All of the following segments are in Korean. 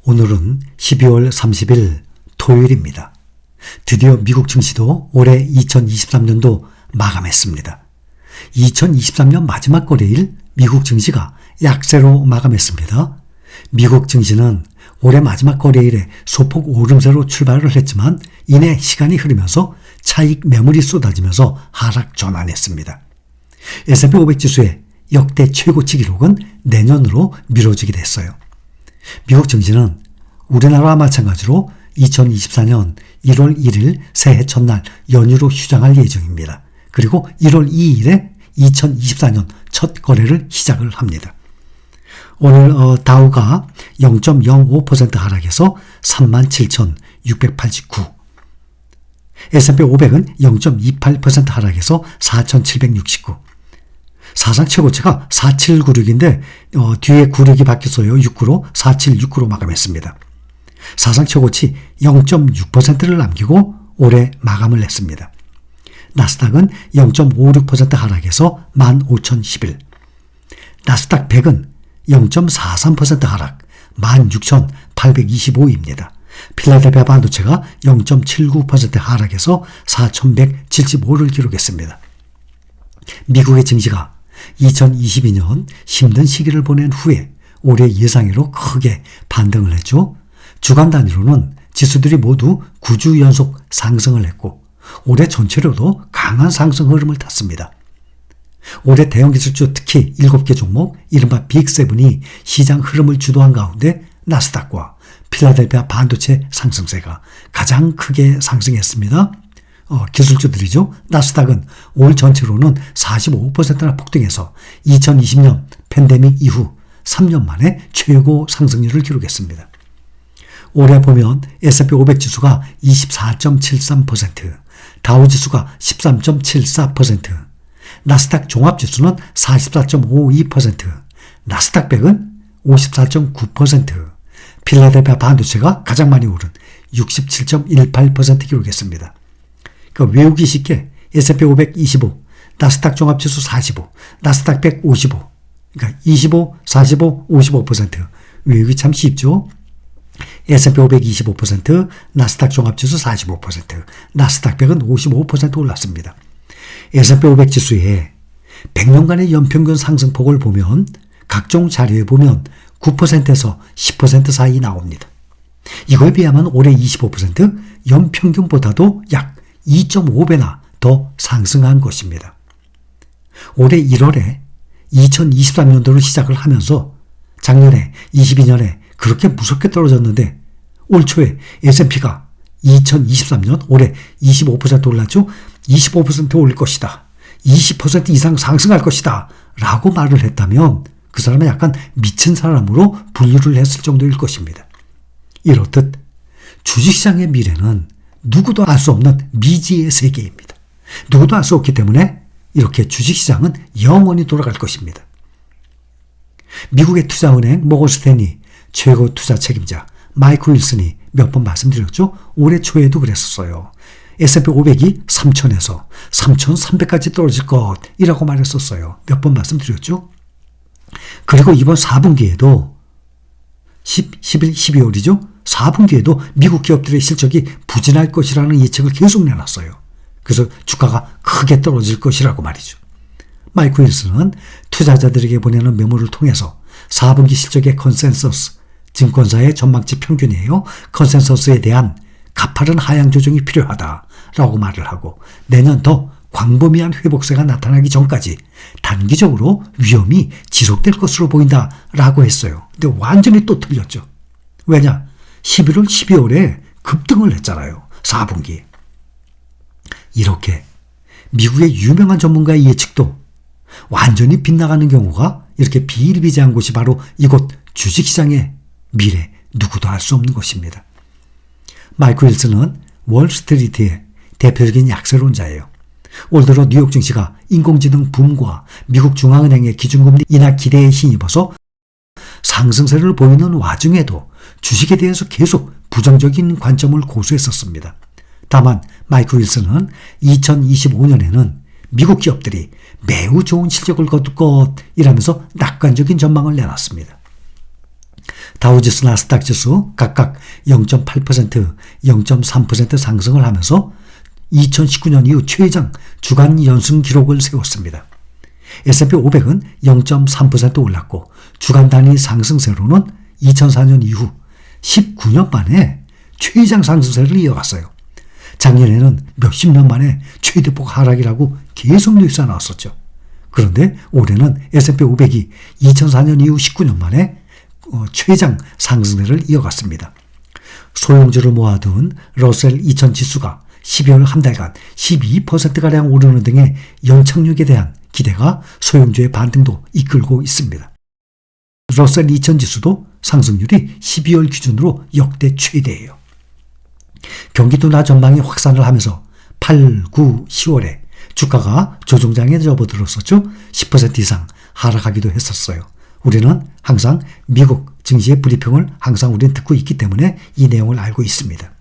오늘은 12월 30일 토요일입니다. 드디어 미국 증시도 올해 2023년도 마감했습니다. 2023년 마지막 거래일 미국 증시가 약세로 마감했습니다. 미국 증시는 올해 마지막 거래일에 소폭 오름세로 출발을 했지만 이내 시간이 흐르면서 차익 매물이 쏟아지면서 하락 전환했습니다. S&P 500 지수의 역대 최고치 기록은 내년으로 미뤄지게 됐어요. 미국 증시는 우리나라와 마찬가지로 2024년 1월 1일 새해 첫날 연휴로 휴장할 예정입니다. 그리고 1월 2일에 2024년 첫 거래를 시작을 합니다. 오늘 다우가 0.05% 하락해서 37,689, S&P 500은 0.28% 하락해서 4,769, 사상 최고치가 4796인데 뒤에 96이 바뀌었어요. 69로 4769로 마감했습니다. 사상 최고치 0.6%를 남기고 올해 마감을 했습니다. 나스닥은 0.56% 하락해서 15,011, 나스닥 100은 0.43% 하락 16,825입니다. 필라델피아 반도체가 0.79% 하락해서 4,175를 기록했습니다. 미국의 증시가 2022년 힘든 시기를 보낸 후에 올해 예상외로 크게 반등을 했죠. 주간 단위로는 지수들이 모두 9주 연속 상승을 했고 올해 전체로도 강한 상승 흐름을 탔습니다. 올해 대형기술주 특히 7개 종목 이른바 빅7이 시장 흐름을 주도한 가운데 나스닥과 필라델피아 반도체 상승세가 가장 크게 상승했습니다. 기술주들이죠. 나스닥은 올 전체로는 45%나 폭등해서 2020년 팬데믹 이후 3년 만에 최고 상승률을 기록했습니다. 올해 보면 S&P 500 지수가 24.73%, 다우 지수가 13.74%, 나스닥 종합지수는 44.52%, 나스닥 100은 54.9%, 필라델피아 반도체가 가장 많이 오른 67.18% 기록했습니다. 그러니까 외우기 쉽게 S&P 500 25, 나스닥 종합지수 45, 나스닥 100 55, 그러니까 25, 45, 55%. 외우기 참 쉽죠. S&P 500 25%, 나스닥 종합지수 45%, 나스닥 100은 55% 올랐습니다. S&P 500 지수의 100년간의 연평균 상승폭을 보면 각종 자료에 보면 9%에서 10% 사이 나옵니다. 이거에 비하면 올해 25% 연평균보다도 약 2.5배나 더 상승한 것입니다. 올해 1월에 2023년도를 시작을 하면서 작년에 22년에 그렇게 무섭게 떨어졌는데 올 초에 S&P가 2023년 올해 25% 올랐죠. 25% 올릴 것이다. 20% 이상 상승할 것이다. 라고 말을 했다면 그 사람은 약간 미친 사람으로 분류를 했을 정도일 것입니다. 이렇듯 주식시장의 미래는 누구도 알 수 없는 미지의 세계입니다. 누구도 알 수 없기 때문에 이렇게 주식시장은 영원히 돌아갈 것입니다. 미국의 투자은행 모건스탠리 최고 투자 책임자 마이크 윌슨이 몇 번 말씀드렸죠. 올해 초에도 그랬었어요. S&P 500이 3,000에서 3,300까지 떨어질 것이라고 말했었어요. 몇 번 말씀드렸죠. 그리고 이번 4분기에도 11, 12월이죠. 4분기에도 미국 기업들의 실적이 부진할 것이라는 예측을 계속 내놨어요. 그래서 주가가 크게 떨어질 것이라고 말이죠. 마이크 윌슨은 투자자들에게 보내는 메모를 통해서 4분기 실적의 컨센서스, 증권사의 전망치 평균이에요. 컨센서스에 대한 가파른 하향 조정이 필요하다라고 말을 하고 내년 더 광범위한 회복세가 나타나기 전까지 단기적으로 위험이 지속될 것으로 보인다라고 했어요. 근데 완전히 또 틀렸죠. 왜냐? 11월, 12월에 급등을 했잖아요. 4분기. 이렇게 미국의 유명한 전문가의 예측도 완전히 빗나가는 경우가 이렇게 비일비재한 곳이 바로 이곳 주식시장의 미래 누구도 알 수 없는 것입니다. 마이크 윌슨은 월스트리트의 대표적인 약세론자예요. 올 들어 뉴욕 증시가 인공지능 붐과 미국 중앙은행의 기준금리 인하 기대에 힘입어서 상승세를 보이는 와중에도 주식에 대해서 계속 부정적인 관점을 고수했었습니다. 다만 마이크 윌슨은 2025년에는 미국 기업들이 매우 좋은 실적을 거둘 것이라면서 낙관적인 전망을 내놨습니다. 다우지수, 나스닥 지수 각각 0.8%, 0.3% 상승을 하면서 2019년 이후 최장 주간 연승 기록을 세웠습니다. S&P 500은 0.3% 올랐고 주간 단위 상승세로는 2004년 이후 19년 만에 최장 상승세를 이어갔어요. 작년에는 몇십 년 만에 최대폭 하락이라고 계속 뉴스가 나왔었죠. 그런데 올해는 S&P 500이 2004년 이후 19년 만에 최장 상승세를 이어갔습니다. 소형주를 모아둔 러셀 2000 지수가 12월 한 달간 12%가량 오르는 등의 연착륙에 대한 기대가 소형주의 반등도 이끌고 있습니다. 러셀 2000 지수도 상승률이 12월 기준으로 역대 최대예요. 경기 둔화 전망이 확산을 하면서 8, 9, 10월에 주가가 조정장에 접어들었었죠. 10% 이상 하락하기도 했었어요. 우리는 항상 미국 증시의 브리핑을 항상 우리는 듣고 있기 때문에 이 내용을 알고 있습니다.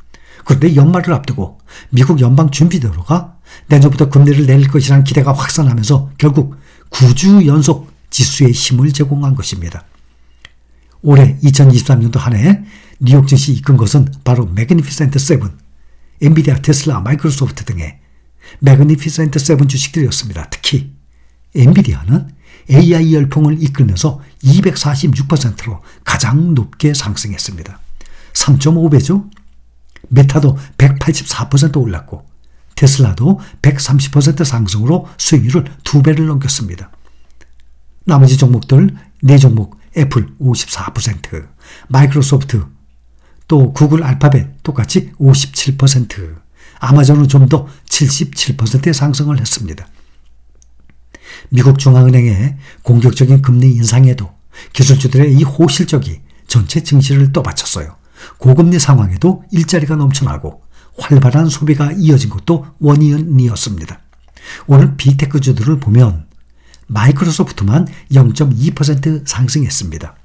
그런데 연말을 앞두고 미국 연방준비제도가 내년부터 금리를 내릴 것이라는 기대가 확산하면서 결국 9주 연속 지수에 힘을 제공한 것입니다. 올해 2023년도 한 해 뉴욕 증시 이끈 것은 바로 매그니피센트 세븐, 엔비디아, 테슬라, 마이크로소프트 등의 매그니피센트 세븐 주식들이었습니다. 특히 엔비디아는 AI 열풍을 이끌면서 246%로 가장 높게 상승했습니다. 3.5배죠. 메타도 184% 올랐고 테슬라도 130% 상승으로 수익률을 2배를 넘겼습니다. 나머지 종목들 4종목 애플 54%, 마이크로소프트, 또 구글 알파벳 똑같이 57%, 아마존은 좀 더 77%의 상승을 했습니다. 미국 중앙은행의 공격적인 금리 인상에도 기술주들의 이 호실적이 전체 증시를 떠받쳤어요. 고금리 상황에도 일자리가 넘쳐나고 활발한 소비가 이어진 것도 원인이었습니다. 오늘 빅테크주들을 보면 마이크로소프트만 0.2% 상승했습니다.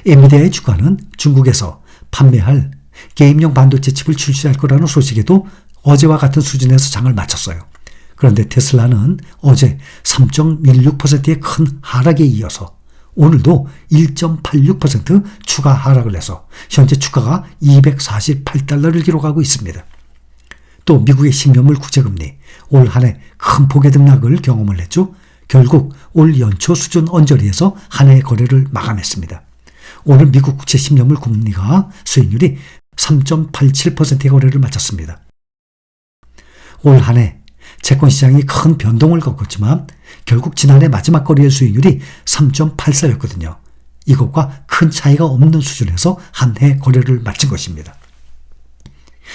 엔비디아의 주가는 중국에서 판매할 게임용 반도체 칩을 출시할 거라는 소식에도 어제와 같은 수준에서 장을 마쳤어요. 그런데 테슬라는 어제 3.16%의 큰 하락에 이어서 오늘도 1.86% 추가 하락을 해서 현재 주가가 248달러를 기록하고 있습니다. 또 미국의 10년물 국채금리 올 한 해 큰 폭의 등락을 경험을 했죠. 결국 올 연초 수준 언저리에서 한 해 거래를 마감했습니다. 오늘 미국 국채 10년물 금리가 수익률이 3.87%의 거래를 마쳤습니다. 올 한 해 채권시장이 큰 변동을 겪었지만 결국 지난해 마지막 거래일 수익률이 3.84였거든요. 이것과 큰 차이가 없는 수준에서 한 해 거래를 마친 것입니다.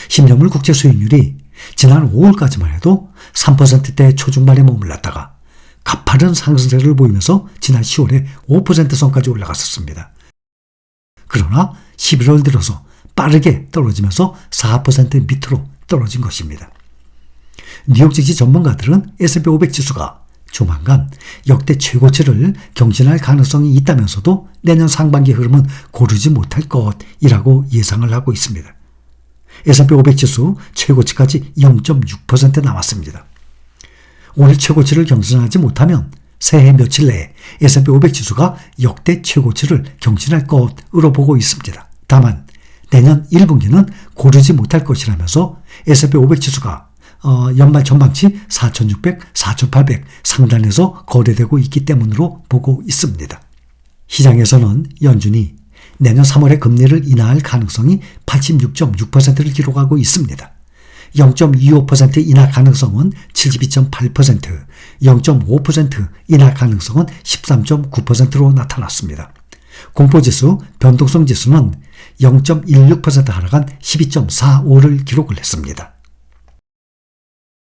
10년물 국채 수익률이 지난 5월까지만 해도 3%대 초중반에 머물렀다가 가파른 상승세를 보이면서 지난 10월에 5%선까지 올라갔었습니다. 그러나 11월 들어서 빠르게 떨어지면서 4% 밑으로 떨어진 것입니다. 뉴욕 증시 전문가들은 S&P 500 지수가 조만간 역대 최고치를 경신할 가능성이 있다면서도 내년 상반기 흐름은 고르지 못할 것이라고 예상을 하고 있습니다. S&P 500 지수 최고치까지 0.6% 남았습니다. 오늘 최고치를 경신하지 못하면 새해 며칠 내에 S&P 500 지수가 역대 최고치를 경신할 것으로 보고 있습니다. 다만 내년 1분기는 고르지 못할 것이라면서 S&P 500 지수가 연말 전망치 4,600, 4,800 상단에서 거래되고 있기 때문으로 보고 있습니다. 시장에서는 연준이 내년 3월에 금리를 인하할 가능성이 86.6%를 기록하고 있습니다. 0.25% 인하 가능성은 72.8%, 0.5% 인하 가능성은 13.9%로 나타났습니다. 공포지수, 변동성 지수는 0.16% 하락한 12.45를 기록을 했습니다.